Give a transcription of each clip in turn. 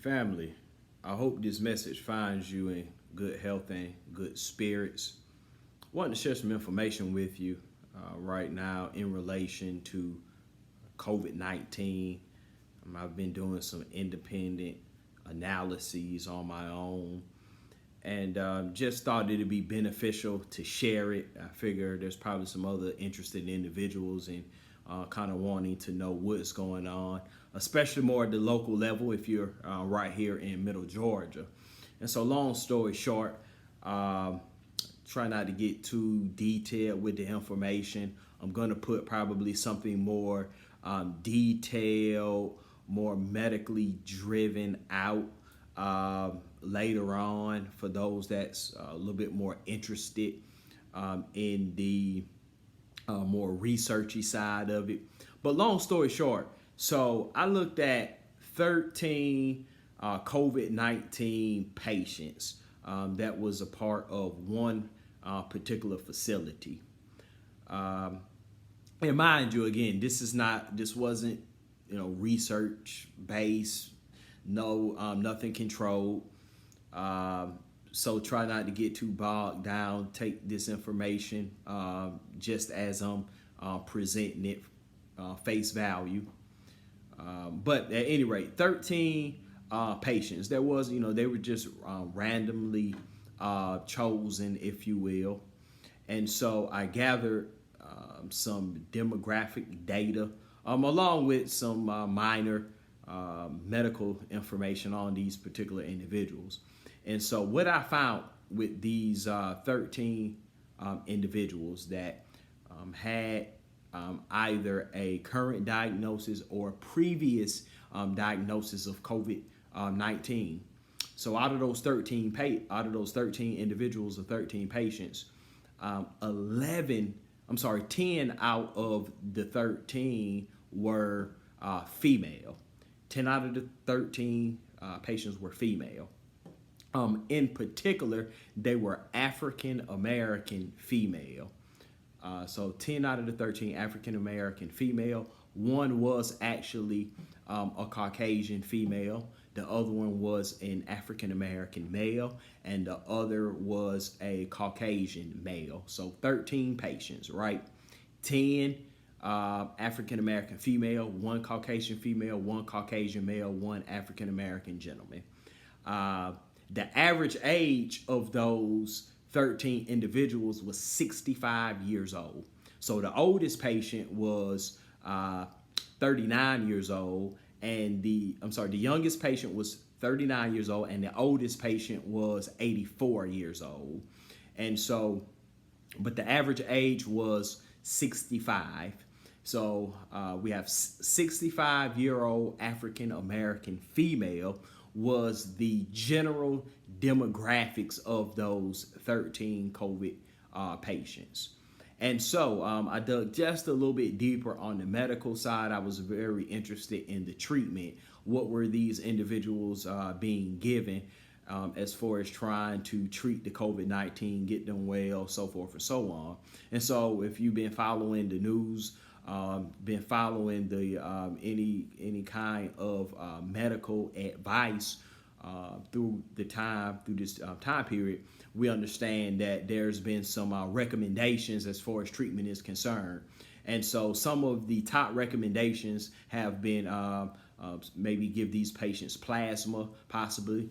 Family, I hope this message finds you in good health and good spirits. Wanting to share some information with you right now in relation to COVID-19. I've been doing some independent analyses on my own and just thought it'd be beneficial to share it. I figure there's probably some other interested individuals and kind of wanting to know what's going on, especially more at the local level if you're right here in Middle Georgia. And so long story short, try not to get too detailed with the information. I'm going to put probably something more detailed, more medically driven out later on for those that's a little bit more interested in the more researchy side of it. But long story short, so I looked at 13 COVID-19 patients that was a part of one particular facility. And mind you, again, this wasn't, research based, nothing controlled. So try not to get too bogged down. Take this information just as I'm presenting it, face value. But at any rate, 13 patients. There was, they were just randomly chosen, if you will. And so I gathered some demographic data along with some minor medical information on these particular individuals. And so what I found with these 13 individuals that had either a current diagnosis or previous diagnosis of COVID-19. So out of those 13 individuals or 13 patients, 10 out of the 13 were female. 10 out of the 13 patients were female. In particular, they were African American female. So 10 out of the 13 African American female. One was actually a Caucasian female. The other one was an African American male, and the other was a Caucasian male. So 13 patients, right? 10 African American female, one Caucasian female, one Caucasian male, one African American gentleman. The average age of those 13 individuals was 65 years old. So the oldest patient was 39 years old, and the youngest patient was 39 years old, and the oldest patient was 84 years old. And so, but the average age was 65. So we have 65-year-old African American female was the general demographics of those 13 COVID patients. And so I dug just a little bit deeper on the medical side. I was very interested in the treatment. What were these individuals being given as far as trying to treat the COVID-19, get them well, so forth and so on. And so if you've been following the news, been following the any kind of medical advice through this time period, we understand that there's been some recommendations as far as treatment is concerned. And so some of the top recommendations have been maybe give these patients plasma, possibly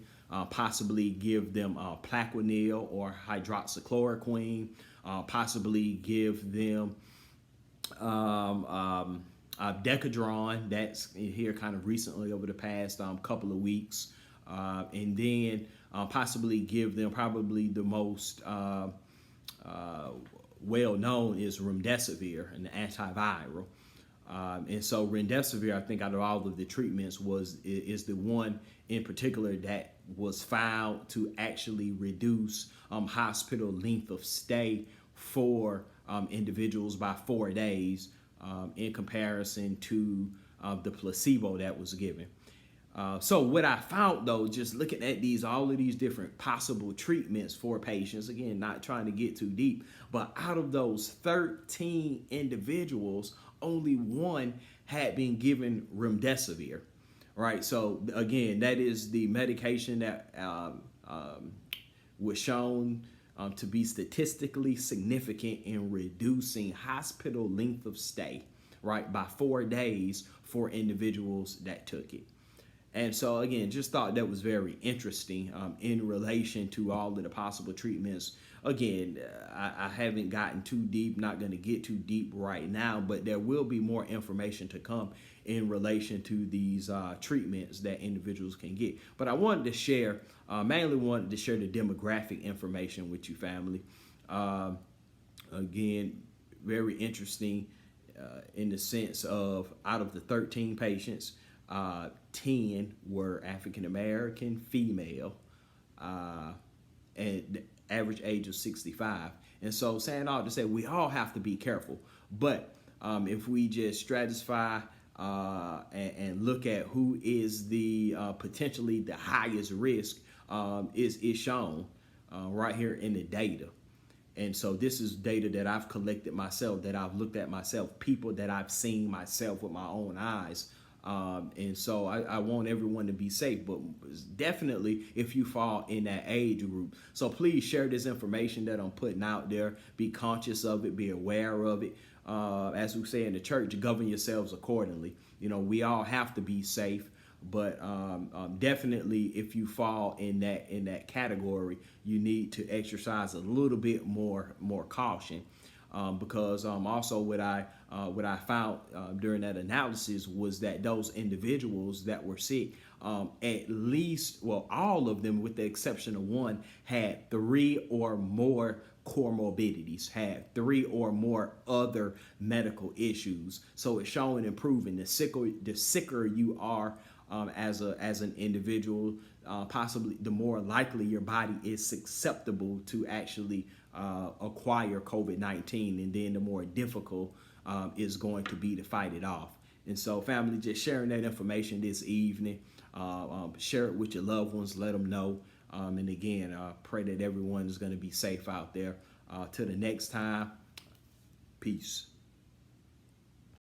give them Plaquenil or hydroxychloroquine, possibly give them Decadron. That's here kind of recently over the past couple of weeks, and then possibly give them probably the most well known is remdesivir, an antiviral. And so remdesivir, I think out of all of the treatments is the one in particular that was found to actually reduce hospital length of stay for individuals by 4 days in comparison to the placebo that was given. So what I found though, just looking at all of these different possible treatments for patients, again, not trying to get too deep, but out of those 13 individuals, only one had been given remdesivir, right? So again, that is the medication that was shown to be statistically significant in reducing hospital length of stay, right, by 4 days for individuals that took it. And so again, just thought that was very interesting in relation to all of the possible treatments. Again, I haven't gotten too deep, not going to get too deep right now, but there will be more information to come in relation to these treatments that individuals can get. But I wanted to share, mainly wanted to share the demographic information with you, family. Again, very interesting in the sense of out of the 13 patients, 10 were African American, female, and the average age of 65. And so, saying all to say, we all have to be careful. But if we just stratify and look at who is the potentially the highest risk, is shown right here in the data. And so this is data that I've collected myself, that I've looked at myself, people that I've seen myself with my own eyes. And so I want everyone to be safe, but definitely if you fall in that age group. So please share this information that I'm putting out there. Be conscious of it, be aware of it. As we say in the church, govern yourselves accordingly. You know, we all have to be safe, but definitely if you fall in that category, you need to exercise a little bit more caution. Because also what I found during that analysis was that those individuals that were sick, at least, well, all of them with the exception of one, had 3 or more comorbidities, had 3 or more other medical issues. So it's showing improving. The sicker you are as an individual, possibly the more likely your body is susceptible to actually acquire COVID-19, and then the more difficult is going to be to fight it off. And so, family, just sharing that information this evening. Share it with your loved ones. Let them know. And again, pray that everyone is going to be safe out there. Till the next time, peace.